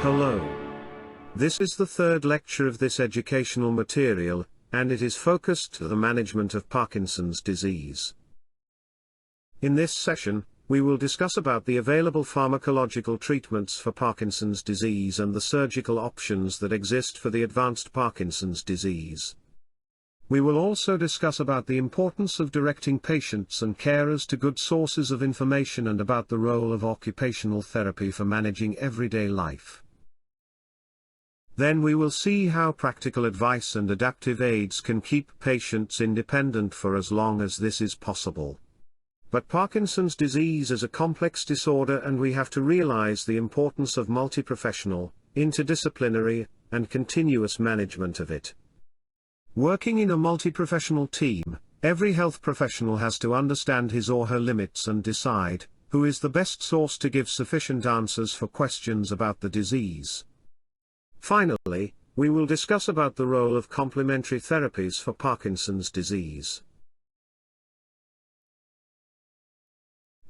Hello. This is the third lecture of this educational material, and it is focused to the management of Parkinson's disease. In this session, we will discuss about the available pharmacological treatments for Parkinson's disease and the surgical options that exist for the advanced Parkinson's disease. We will also discuss about the importance of directing patients and carers to good sources of information and about the role of occupational therapy for managing everyday life. Then we will see how practical advice and adaptive aids can keep patients independent for as long as this is possible. But Parkinson's disease is a complex disorder, and we have to realize the importance of multi-professional, interdisciplinary, and continuous management of it. Working in a multi-professional team, every health professional has to understand his or her limits and decide who is the best source to give sufficient answers for questions about the disease. Finally, we will discuss about the role of complementary therapies for Parkinson's disease.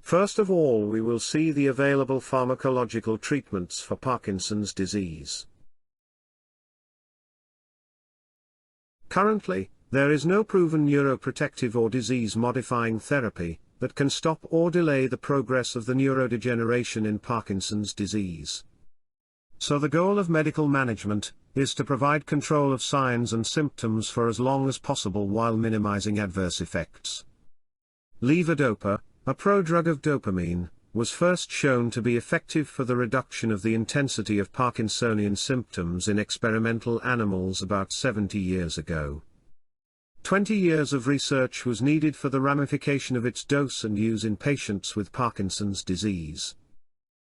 First of all, we will see the available pharmacological treatments for Parkinson's disease. Currently, there is no proven neuroprotective or disease-modifying therapy that can stop or delay the progress of the neurodegeneration in Parkinson's disease. So the goal of medical management is to provide control of signs and symptoms for as long as possible while minimizing adverse effects. Levodopa, a prodrug of dopamine, was first shown to be effective for the reduction of the intensity of Parkinsonian symptoms in experimental animals about 70 years ago. 20 years of research was needed for the ramification of its dose and use in patients with Parkinson's disease.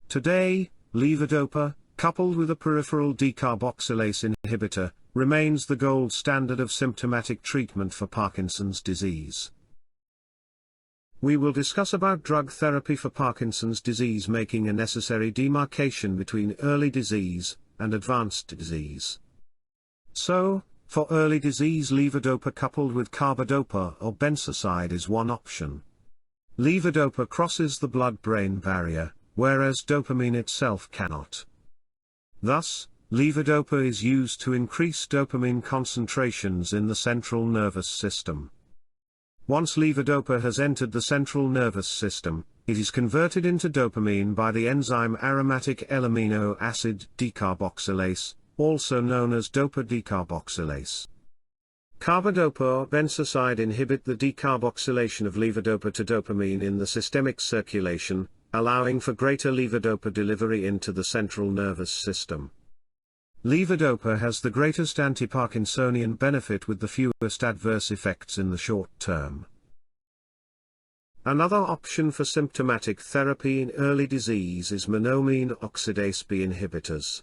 Today, levodopa, coupled with a peripheral decarboxylase inhibitor, remains the gold standard of symptomatic treatment for Parkinson's disease. We will discuss about drug therapy for Parkinson's disease, making a necessary demarcation between early disease and advanced disease. So, for early disease, levodopa coupled with carbidopa or benzocaine is one option. Levodopa crosses the blood-brain barrier, whereas dopamine itself cannot. Thus, levodopa is used to increase dopamine concentrations in the central nervous system. Once levodopa has entered the central nervous system, it is converted into dopamine by the enzyme aromatic L-amino acid decarboxylase, also known as dopa decarboxylase. Carbidopa or benzocaine inhibit the decarboxylation of levodopa to dopamine in the systemic circulation, allowing for greater levodopa delivery into the central nervous system. Levodopa has the greatest anti-Parkinsonian benefit with the fewest adverse effects in the short term. Another option for symptomatic therapy in early disease is monoamine oxidase B inhibitors.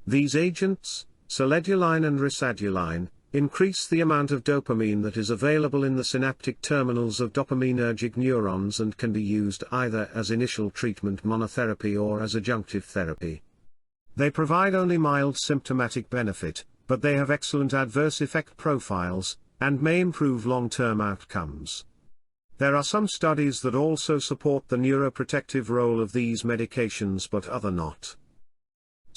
These agents, seleduline and risaduline, increase the amount of dopamine that is available in the synaptic terminals of dopaminergic neurons and can be used either as initial treatment monotherapy or as adjunctive therapy. They provide only mild symptomatic benefit, but they have excellent adverse effect profiles, and may improve long-term outcomes. There are some studies that also support the neuroprotective role of these medications but other not.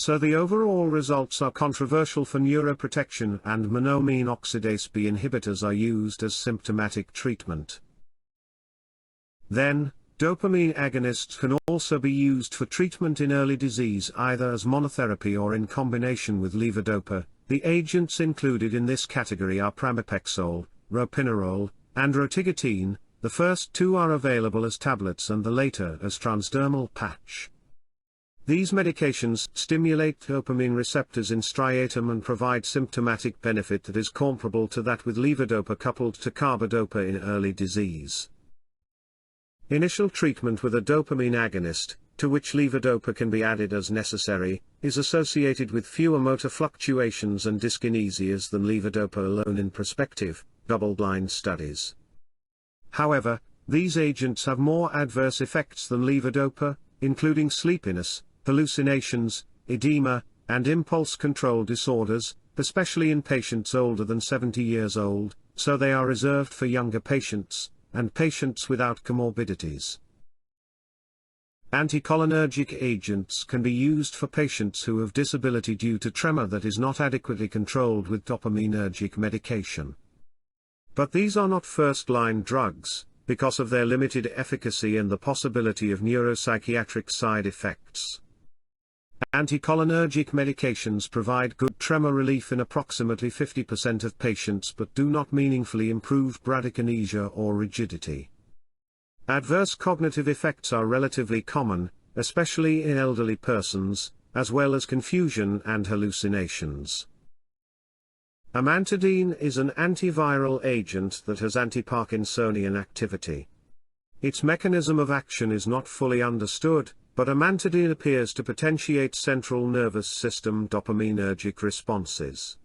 So the overall results are controversial for neuroprotection, and monoamine oxidase B inhibitors are used as symptomatic treatment. Then, dopamine agonists can also be used for treatment in early disease either as monotherapy or in combination with levodopa. The agents included in this category are pramipexole, ropinirole, and rotigotine. The first two are available as tablets and the later as transdermal patch. These medications stimulate dopamine receptors in striatum and provide symptomatic benefit that is comparable to that with levodopa coupled to carbidopa in early disease. Initial treatment with a dopamine agonist, to which levodopa can be added as necessary, is associated with fewer motor fluctuations and dyskinesias than levodopa alone in prospective, double-blind studies. However, these agents have more adverse effects than levodopa, including sleepiness, hallucinations, edema, and impulse control disorders, especially in patients older than 70 years old, so they are reserved for younger patients, and patients without comorbidities. Anticholinergic agents can be used for patients who have disability due to tremor that is not adequately controlled with dopaminergic medication. But these are not first-line drugs, because of their limited efficacy and the possibility of neuropsychiatric side effects. Anticholinergic medications provide good tremor relief in approximately 50% of patients but do not meaningfully improve bradykinesia or rigidity. Adverse cognitive effects are relatively common, especially in elderly persons, as well as confusion and hallucinations. Amantadine is an antiviral agent that has anti-Parkinsonian activity. Its mechanism of action is not fully understood, but amantadine appears to potentiate central nervous system dopaminergic responses.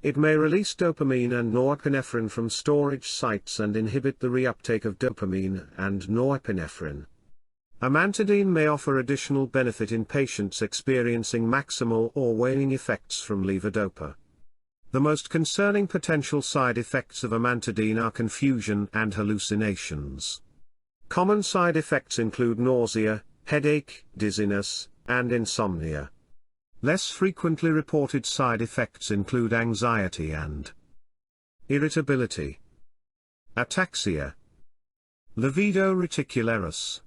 It may release dopamine and norepinephrine from storage sites and inhibit the reuptake of dopamine and norepinephrine. Amantadine may offer additional benefit in patients experiencing maximal or waning effects from levodopa. The most concerning potential side effects of amantadine are confusion and hallucinations. Common side effects include nausea, headache, dizziness, and insomnia. Less frequently reported side effects include anxiety and irritability, ataxia, livedo reticularis,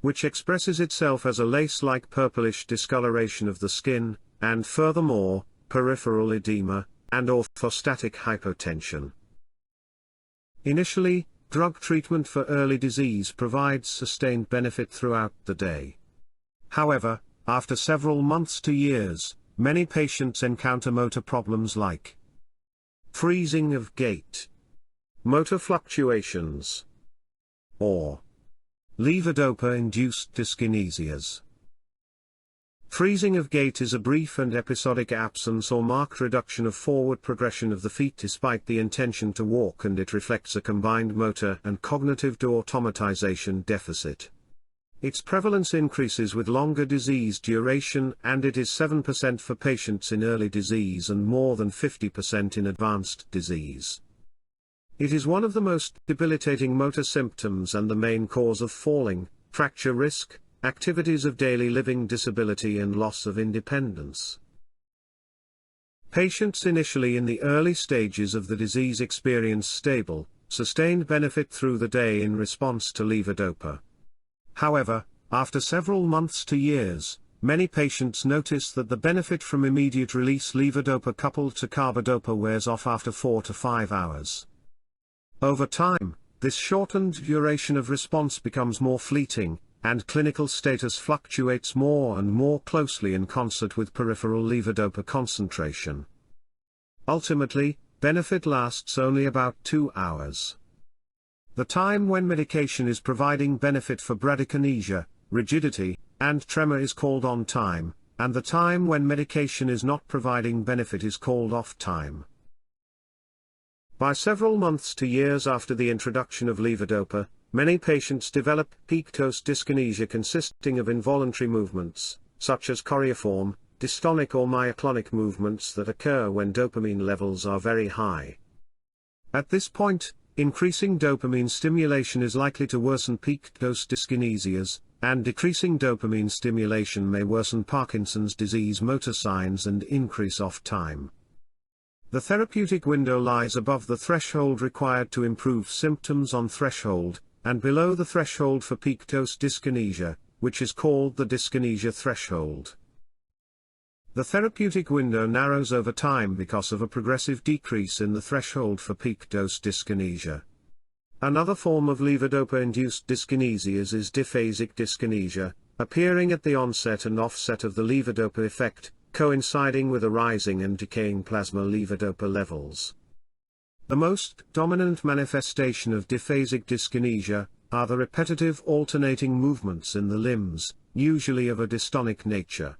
which expresses itself as a lace-like purplish discoloration of the skin, and furthermore, peripheral edema, and orthostatic hypotension. Initially, drug treatment for early disease provides sustained benefit throughout the day. However, after several months to years, many patients encounter motor problems like freezing of gait, motor fluctuations, or levodopa-induced dyskinesias. Freezing of gait is a brief and episodic absence or marked reduction of forward progression of the feet despite the intention to walk, and it reflects a combined motor and cognitive automatization deficit. Its prevalence increases with longer disease duration, and it is 7% for patients in early disease and more than 50% in advanced disease. It is one of the most debilitating motor symptoms and the main cause of falling, fracture risk, activities of daily living disability and loss of independence. Patients initially in the early stages of the disease experience stable, sustained benefit through the day in response to levodopa. However, after several months to years, many patients notice that the benefit from immediate release levodopa coupled to carbidopa wears off after 4 to 5 hours. Over time, this shortened duration of response becomes more fleeting, and clinical status fluctuates more and more closely in concert with peripheral levodopa concentration. Ultimately, benefit lasts only about 2 hours. The time when medication is providing benefit for bradykinesia, rigidity, and tremor is called on time, and the time when medication is not providing benefit is called off time. By several months to years after the introduction of levodopa, many patients develop peak dose dyskinesia consisting of involuntary movements, such as choreiform, dystonic or myoclonic movements that occur when dopamine levels are very high. At this point, increasing dopamine stimulation is likely to worsen peak dose dyskinesias, and decreasing dopamine stimulation may worsen Parkinson's disease motor signs and increase off time. The therapeutic window lies above the threshold required to improve symptoms on threshold, and below the threshold for peak dose dyskinesia, which is called the dyskinesia threshold. The therapeutic window narrows over time because of a progressive decrease in the threshold for peak dose dyskinesia. Another form of levodopa-induced dyskinesias is diphasic dyskinesia, appearing at the onset and offset of the levodopa effect, coinciding with a rising and decaying plasma levodopa levels. The most dominant manifestation of diphasic dyskinesia are the repetitive alternating movements in the limbs, usually of a dystonic nature.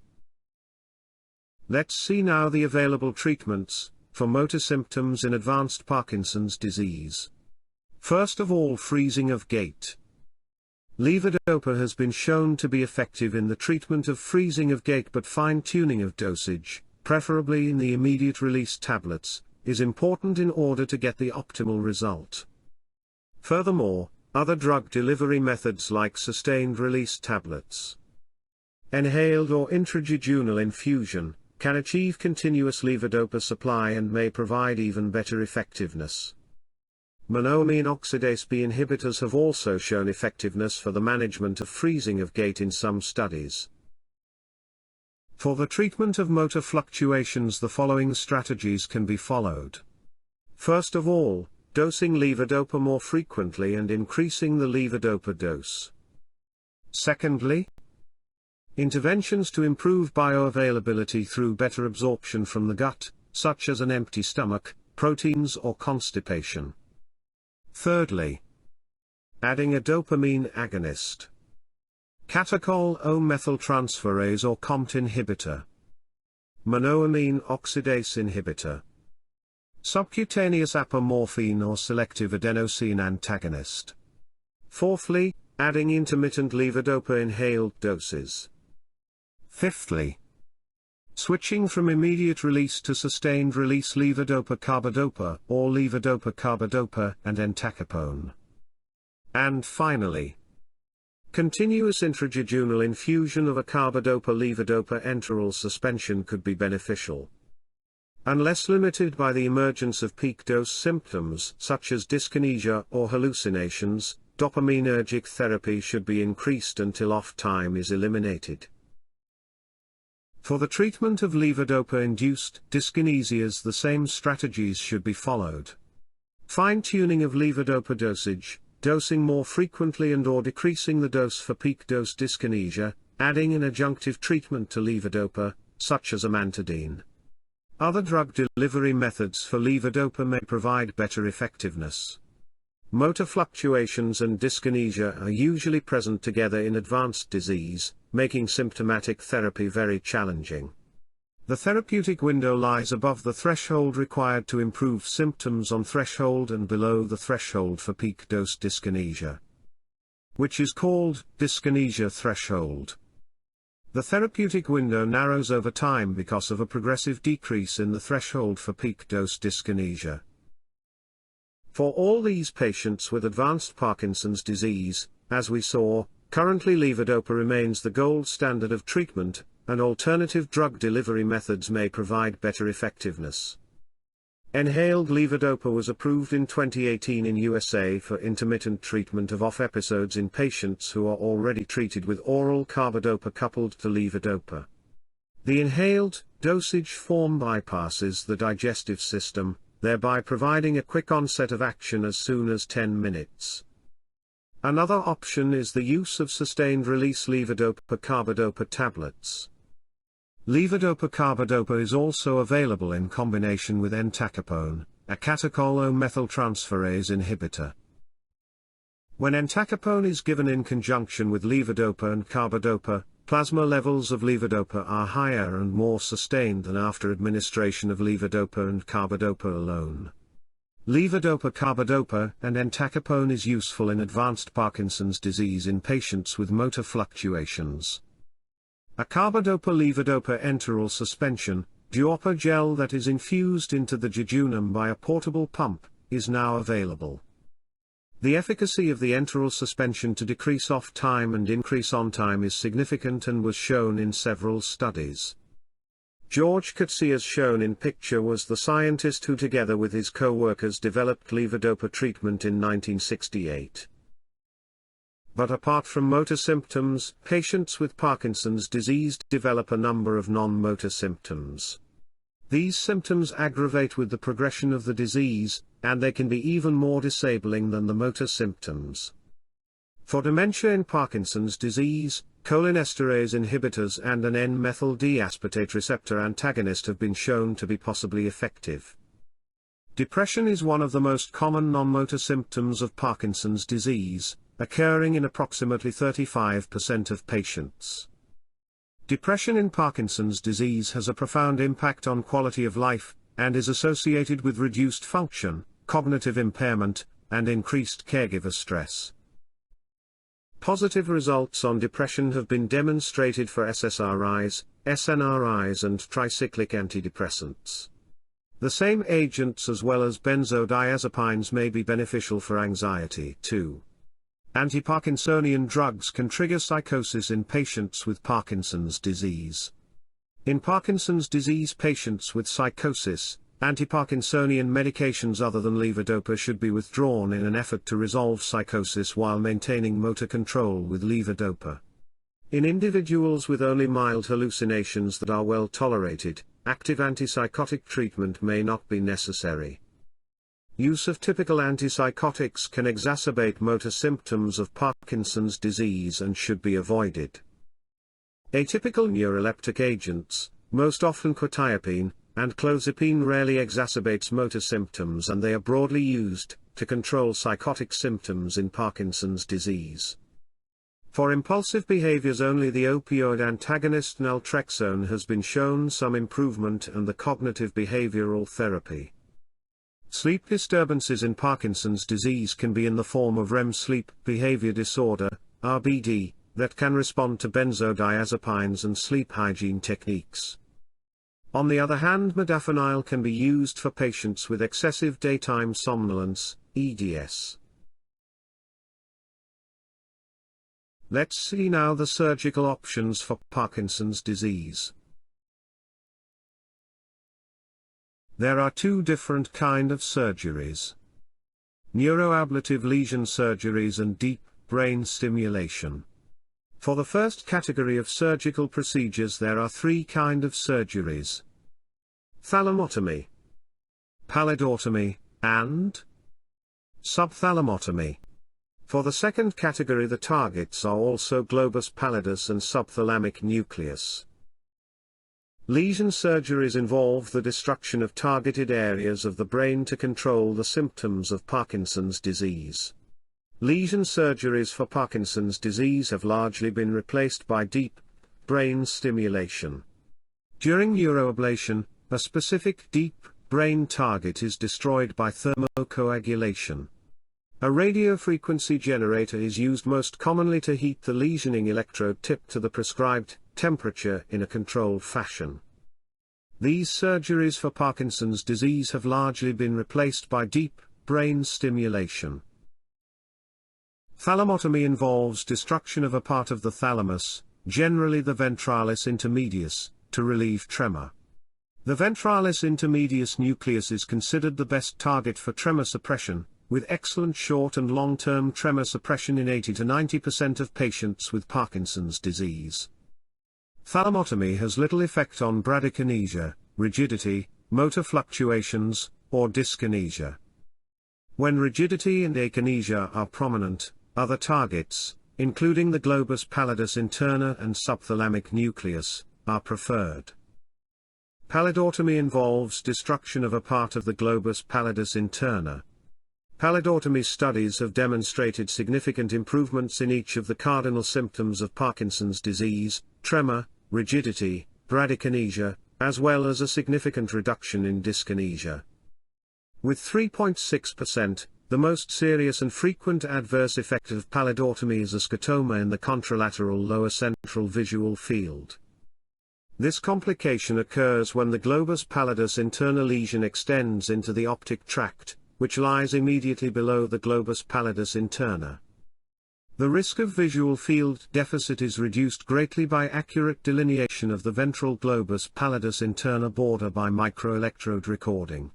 Let's see now the available treatments for motor symptoms in advanced Parkinson's disease. First of all, freezing of gait. Levodopa has been shown to be effective in the treatment of freezing of gait, but fine-tuning of dosage, preferably in the immediate release tablets, is important in order to get the optimal result. Furthermore, Other drug delivery methods like sustained-release tablets, inhaled or intrajejunal infusion, can achieve continuous levodopa supply and may provide even better effectiveness. Monoamine oxidase B inhibitors have also shown effectiveness for the management of freezing of gait in some studies. For the treatment of motor fluctuations, the following strategies can be followed. First of all, dosing levodopa more frequently and increasing the levodopa dose. Secondly, interventions to improve bioavailability through better absorption from the gut, such as an empty stomach, proteins or constipation. Thirdly, adding a dopamine agonist, catechol-O-methyltransferase or COMT inhibitor, monoamine oxidase inhibitor, subcutaneous apomorphine or selective adenosine antagonist. Fourthly, adding intermittent levodopa inhaled doses. Fifthly, switching from immediate release to sustained release levodopa-carbidopa or levodopa-carbidopa and entacapone. And finally, continuous intrajejunal infusion of a carbidopa-levodopa enteral suspension could be beneficial. Unless limited by the emergence of peak dose symptoms such as dyskinesia or hallucinations, dopaminergic therapy should be increased until off time is eliminated. For the treatment of levodopa-induced dyskinesias, the same strategies should be followed. Fine-tuning of levodopa dosage, dosing more frequently and/or decreasing the dose for peak dose dyskinesia, adding an adjunctive treatment to levodopa, such as amantadine. Other drug delivery methods for levodopa may provide better effectiveness. Motor fluctuations and dyskinesia are usually present together in advanced disease, making symptomatic therapy very challenging. The therapeutic window lies above the threshold required to improve symptoms on threshold and below the threshold for peak dose dyskinesia, which is called dyskinesia threshold. The therapeutic window narrows over time because of a progressive decrease in the threshold for peak dose dyskinesia. For all these patients with advanced Parkinson's disease, as we saw, currently levodopa remains the gold standard of treatment, and alternative drug delivery methods may provide better effectiveness. Inhaled levodopa was approved in 2018 in USA for intermittent treatment of OFF episodes in patients who are already treated with oral carbidopa coupled to levodopa. The inhaled dosage form bypasses the digestive system, thereby providing a quick onset of action as soon as 10 minutes. Another option is the use of sustained-release levodopa-carbidopa tablets. Levodopa-carbidopa is also available in combination with entacapone, a catechol-O-methyltransferase inhibitor. When entacapone is given in conjunction with levodopa and carbidopa, plasma levels of levodopa are higher and more sustained than after administration of levodopa and carbidopa alone. Levodopa-carbidopa and entacapone is useful in advanced Parkinson's disease in patients with motor fluctuations. A carbidopa-levodopa enteral suspension, duopa gel that is infused into the jejunum by a portable pump, is now available. The efficacy of the enteral suspension to decrease off time and increase on time is significant and was shown in several studies. George Coetzee, as shown in picture, was the scientist who together with his co-workers developed levodopa treatment in 1968. But apart from motor symptoms, patients with Parkinson's disease develop a number of non-motor symptoms. These symptoms aggravate with the progression of the disease, and they can be even more disabling than the motor symptoms. For dementia in Parkinson's disease, cholinesterase inhibitors and an N-methyl D-aspartate receptor antagonist have been shown to be possibly effective. Depression is one of the most common non-motor symptoms of Parkinson's disease, occurring in approximately 35% of patients. Depression in Parkinson's disease has a profound impact on quality of life, and is associated with reduced function, cognitive impairment, and increased caregiver stress. Positive results on depression have been demonstrated for SSRIs, SNRIs and tricyclic antidepressants. The same agents as well as benzodiazepines may be beneficial for anxiety too. Anti-Parkinsonian drugs can trigger psychosis in patients with Parkinson's disease. In Parkinson's disease patients with psychosis, anti-Parkinsonian medications other than levodopa should be withdrawn in an effort to resolve psychosis while maintaining motor control with levodopa. In individuals with only mild hallucinations that are well tolerated, active antipsychotic treatment may not be necessary. Use of typical antipsychotics can exacerbate motor symptoms of Parkinson's disease and should be avoided. Atypical neuroleptic agents, most often quetiapine, and clozapine rarely exacerbates motor symptoms, and they are broadly used to control psychotic symptoms in Parkinson's disease. For impulsive behaviors only the opioid antagonist naltrexone has been shown some improvement, and the cognitive behavioral therapy. Sleep disturbances in Parkinson's disease can be in the form of REM sleep behavior disorder, RBD, that can respond to benzodiazepines and sleep hygiene techniques. On the other hand, modafinil can be used for patients with excessive daytime somnolence, EDS. Let's see now the surgical options for Parkinson's disease. There are two different kinds of surgeries: neuroablative lesion surgeries and deep brain stimulation. For the first category of surgical procedures there are three kinds of surgeries: thalamotomy, pallidotomy, and subthalamotomy. For the second category the targets are also globus pallidus and subthalamic nucleus. Lesion surgeries involve the destruction of targeted areas of the brain to control the symptoms of Parkinson's disease. Lesion surgeries for Parkinson's disease have largely been replaced by deep brain stimulation. During neuroablation, a specific deep brain target is destroyed by thermocoagulation. A radiofrequency generator is used most commonly to heat the lesioning electrode tip to the prescribed temperature in a controlled fashion. These surgeries for Parkinson's disease have largely been replaced by deep brain stimulation. Thalamotomy involves destruction of a part of the thalamus, generally the ventralis intermedius, to relieve tremor. The ventralis intermedius nucleus is considered the best target for tremor suppression, with excellent short and long-term tremor suppression in 80 to 90% of patients with Parkinson's disease. Thalamotomy has little effect on bradykinesia, rigidity, motor fluctuations, or dyskinesia. When rigidity and akinesia are prominent, other targets, including the globus pallidus interna and subthalamic nucleus, are preferred. Pallidotomy involves destruction of a part of the globus pallidus interna. Pallidotomy studies have demonstrated significant improvements in each of the cardinal symptoms of Parkinson's disease: tremor, rigidity, bradykinesia, as well as a significant reduction in dyskinesia. With 3.6%, the most serious and frequent adverse effect of pallidotomy is a scotoma in the contralateral lower central visual field. This complication occurs when the globus pallidus interna lesion extends into the optic tract, which lies immediately below the globus pallidus interna. The risk of visual field deficit is reduced greatly by accurate delineation of the ventral globus pallidus interna border by microelectrode recording.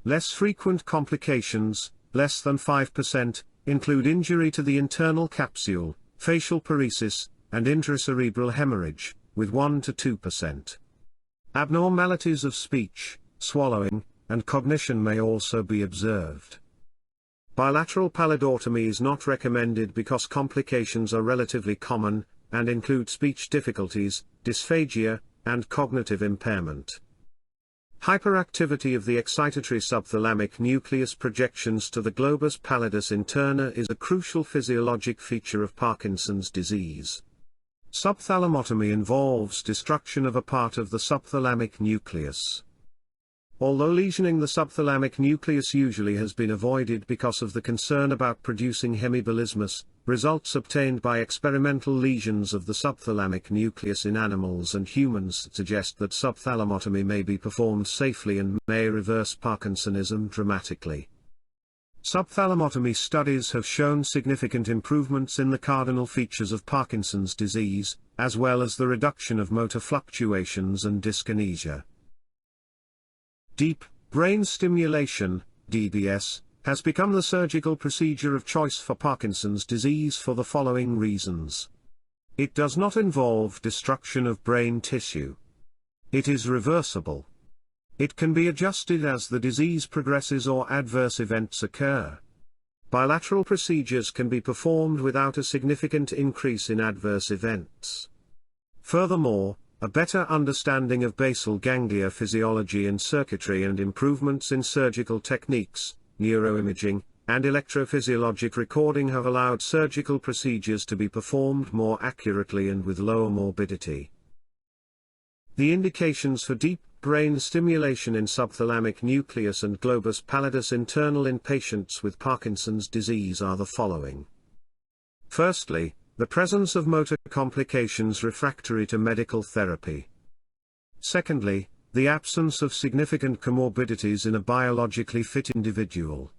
Less frequent complications, less than 5%, include injury to the internal capsule, facial paresis, and intracerebral hemorrhage, with 1 to 2%. Abnormalities of speech, swallowing, and cognition may also be observed. Bilateral pallidotomy is not recommended because complications are relatively common, and include speech difficulties, dysphagia, and cognitive impairment. Hyperactivity of the excitatory subthalamic nucleus projections to the globus pallidus interna is a crucial physiologic feature of Parkinson's disease. Subthalamotomy involves destruction of a part of the subthalamic nucleus. Although lesioning the subthalamic nucleus usually has been avoided because of the concern about producing hemibolismus, results obtained by experimental lesions of the subthalamic nucleus in animals and humans suggest that subthalamotomy may be performed safely and may reverse Parkinsonism dramatically. Subthalamotomy studies have shown significant improvements in the cardinal features of Parkinson's disease, as well as the reduction of motor fluctuations and dyskinesia. Deep brain stimulation, DBS, has become the surgical procedure of choice for Parkinson's disease for the following reasons. It does not involve destruction of brain tissue. It is reversible. It can be adjusted as the disease progresses or adverse events occur. Bilateral procedures can be performed without a significant increase in adverse events. Furthermore, a better understanding of basal ganglia physiology and circuitry and improvements in surgical techniques, neuroimaging, and electrophysiologic recording have allowed surgical procedures to be performed more accurately and with lower morbidity. The indications for deep brain stimulation in subthalamic nucleus and globus pallidus internal in patients with Parkinson's disease are the following. Firstly, the presence of motor complications refractory to medical therapy. Secondly, the absence of significant comorbidities in a biologically fit individual.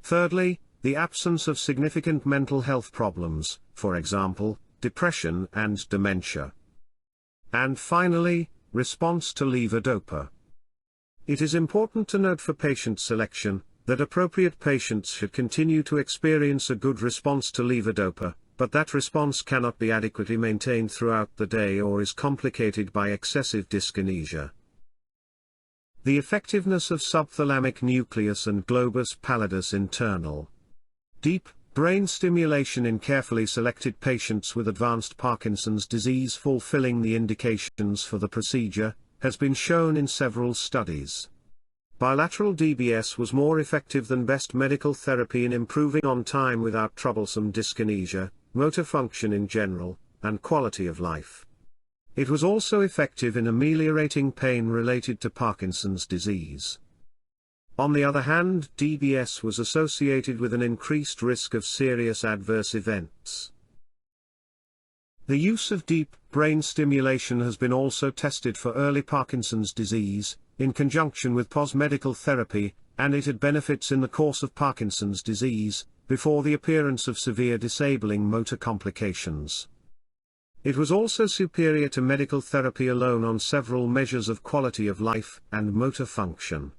Thirdly, the absence of significant mental health problems, for example, depression and dementia. And finally, response to levodopa. It is important to note for patient selection, that appropriate patients should continue to experience a good response to levodopa, but that response cannot be adequately maintained throughout the day or is complicated by excessive dyskinesia. The effectiveness of subthalamic nucleus and globus pallidus internal. Deep brain stimulation in carefully selected patients with advanced Parkinson's disease fulfilling the indications for the procedure, has been shown in several studies. Bilateral DBS was more effective than best medical therapy in improving on time without troublesome dyskinesia, motor function in general, and quality of life. It was also effective in ameliorating pain related to Parkinson's disease. On the other hand, DBS was associated with an increased risk of serious adverse events. The use of deep brain stimulation has been also tested for early Parkinson's disease, in conjunction with post-medical therapy, and it had benefits in the course of Parkinson's disease, before the appearance of severe disabling motor complications. It was also superior to medical therapy alone on several measures of quality of life and motor function.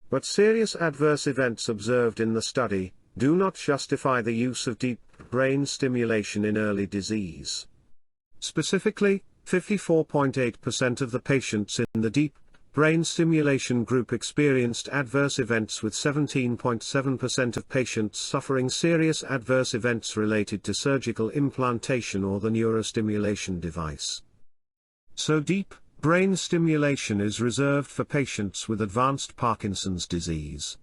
But serious adverse events observed in the study do not justify the use of deep brain stimulation in early disease. Specifically, 54.8% of the patients in the deep brain stimulation group experienced adverse events, with 17.7% of patients suffering serious adverse events related to surgical implantation or the neurostimulation device. So deep brain stimulation is reserved for patients with advanced Parkinson's disease.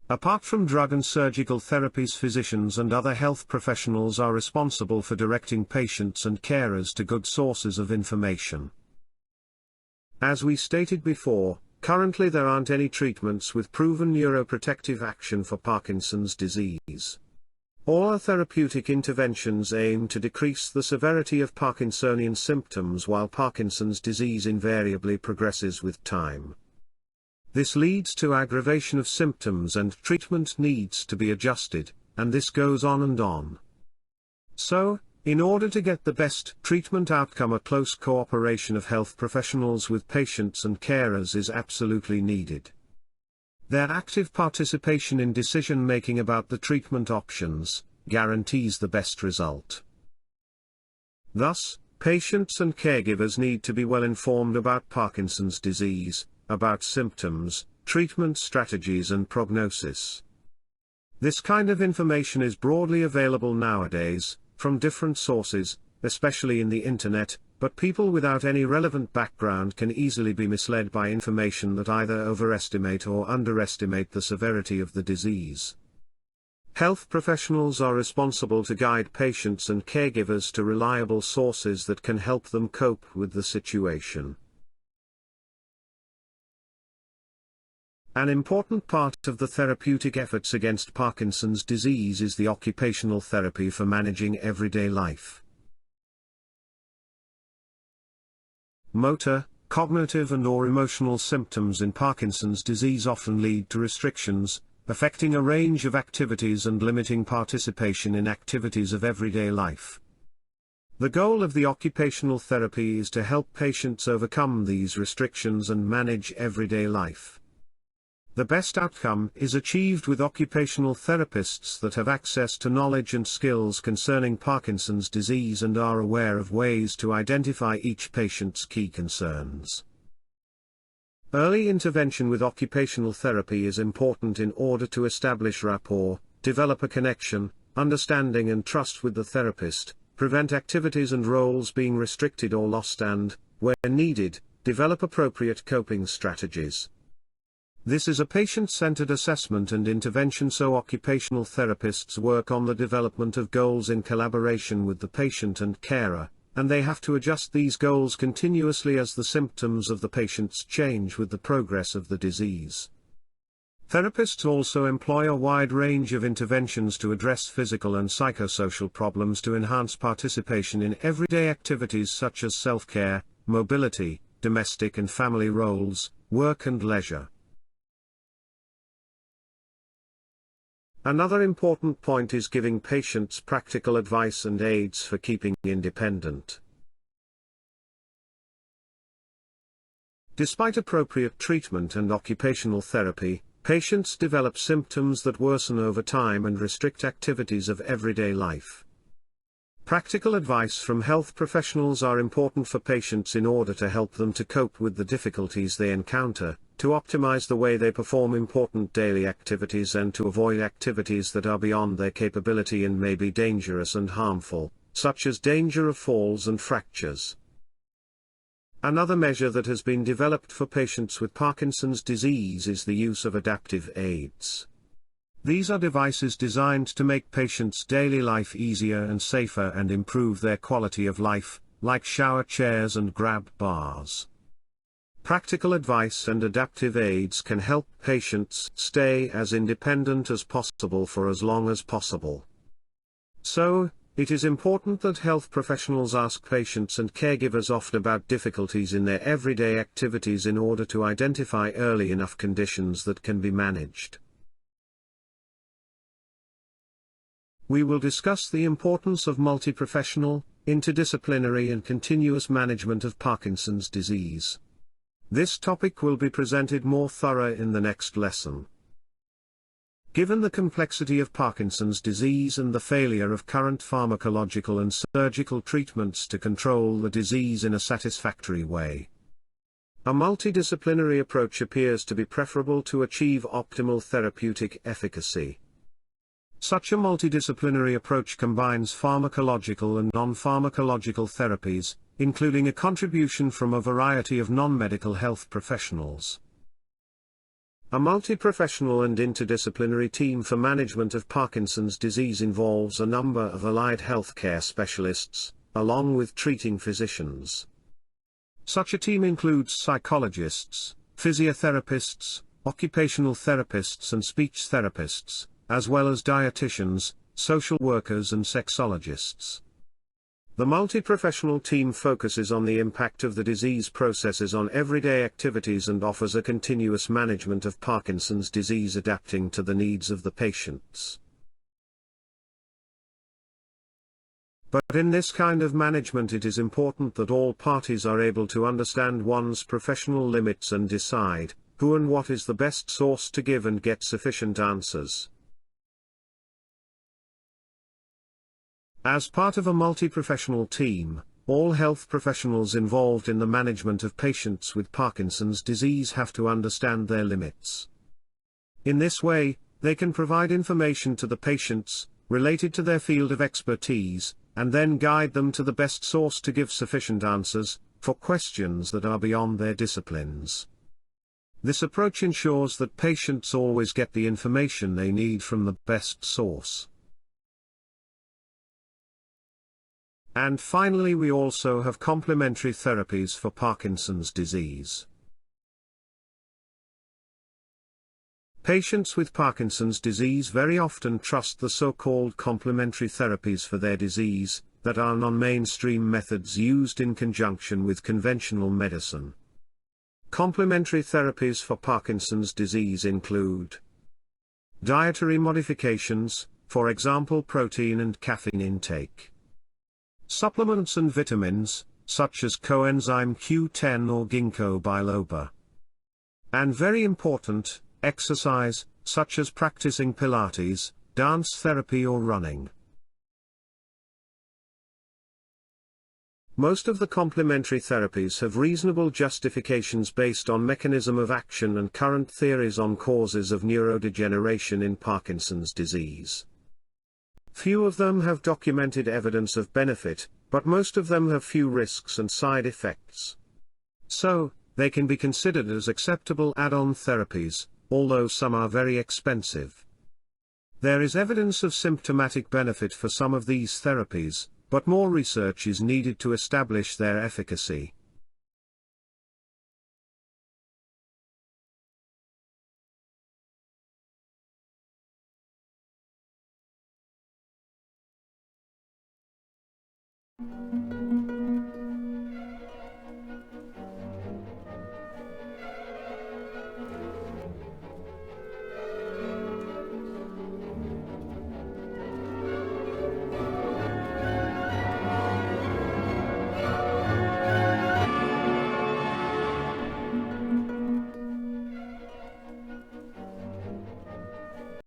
Apart from drug and surgical therapies, physicians and other health professionals are responsible for directing patients and carers to good sources of information. As we stated before, currently there aren't any treatments with proven neuroprotective action for Parkinson's disease. All our therapeutic interventions aim to decrease the severity of Parkinsonian symptoms, while Parkinson's disease invariably progresses with time. This leads to aggravation of symptoms, and treatment needs to be adjusted, and this goes on and on. So, in order to get the best treatment outcome, a close cooperation of health professionals with patients and carers is absolutely needed. Their active participation in decision-making about the treatment options guarantees the best result. Thus, patients and caregivers need to be well informed about Parkinson's disease, about symptoms, treatment strategies and prognosis. This kind of information is broadly available nowadays, from different sources, especially in the internet, but people without any relevant background can easily be misled by information that either overestimate or underestimate the severity of the disease. Health professionals are responsible to guide patients and caregivers to reliable sources that can help them cope with the situation. An important part of the therapeutic efforts against Parkinson's disease is the occupational therapy for managing everyday life. Motor, cognitive and/or emotional symptoms in Parkinson's disease often lead to restrictions, affecting a range of activities and limiting participation in activities of everyday life. The goal of the occupational therapy is to help patients overcome these restrictions and manage everyday life. The best outcome is achieved with occupational therapists that have access to knowledge and skills concerning Parkinson's disease and are aware of ways to identify each patient's key concerns. Early intervention with occupational therapy is important in order to establish rapport, develop a connection, understanding and trust with the therapist, prevent activities and roles being restricted or lost and, where needed, develop appropriate coping strategies. This is a patient-centered assessment and intervention, so occupational therapists work on the development of goals in collaboration with the patient and carer, and they have to adjust these goals continuously as the symptoms of the patients change with the progress of the disease. Therapists also employ a wide range of interventions to address physical and psychosocial problems to enhance participation in everyday activities such as self-care, mobility, domestic and family roles, work and leisure. Another important point is giving patients practical advice and aids for keeping independent. Despite appropriate treatment and occupational therapy, patients develop symptoms that worsen over time and restrict activities of everyday life. Practical advice from health professionals are important for patients in order to help them to cope with the difficulties they encounter, to optimize the way they perform important daily activities and to avoid activities that are beyond their capability and may be dangerous and harmful, such as danger of falls and fractures. Another measure that has been developed for patients with Parkinson's disease is the use of adaptive aids. These are devices designed to make patients' daily life easier and safer and improve their quality of life, like shower chairs and grab bars. Practical advice and adaptive aids can help patients stay as independent as possible for as long as possible. So, it is important that health professionals ask patients and caregivers often about difficulties in their everyday activities in order to identify early enough conditions that can be managed. We will discuss the importance of multi-professional, interdisciplinary and continuous management of Parkinson's disease. This topic will be presented more thorough in the next lesson. Given the complexity of Parkinson's disease and the failure of current pharmacological and surgical treatments to control the disease in a satisfactory way, a multidisciplinary approach appears to be preferable to achieve optimal therapeutic efficacy. Such a multidisciplinary approach combines pharmacological and non-pharmacological therapies, including a contribution from a variety of non-medical health professionals. A multi-professional and interdisciplinary team for management of Parkinson's disease involves a number of allied healthcare specialists, along with treating physicians. Such a team includes psychologists, physiotherapists, occupational therapists and speech therapists, as well as dietitians, social workers and sexologists. The multi-professional team focuses on the impact of the disease processes on everyday activities and offers a continuous management of Parkinson's disease adapting to the needs of the patients. But in this kind of management it is important that all parties are able to understand one's professional limits and decide who and what is the best source to give and get sufficient answers. As part of a multi-professional team, all health professionals involved in the management of patients with Parkinson's disease have to understand their limits. In this way, they can provide information to the patients, related to their field of expertise, and then guide them to the best source to give sufficient answers, for questions that are beyond their disciplines. This approach ensures that patients always get the information they need from the best source. And finally, we also have complementary therapies for Parkinson's disease. Patients with Parkinson's disease very often trust the so-called complementary therapies for their disease, that are non-mainstream methods used in conjunction with conventional medicine. Complementary therapies for Parkinson's disease include dietary modifications, for example protein and caffeine intake. Supplements and vitamins, such as coenzyme Q10 or ginkgo biloba. And very important, exercise, such as practicing Pilates, dance therapy or running. Most of the complementary therapies have reasonable justifications based on mechanism of action and current theories on causes of neurodegeneration in Parkinson's disease. Few of them have documented evidence of benefit, but most of them have few risks and side effects. So, they can be considered as acceptable add-on therapies, although some are very expensive. There is evidence of symptomatic benefit for some of these therapies, but more research is needed to establish their efficacy.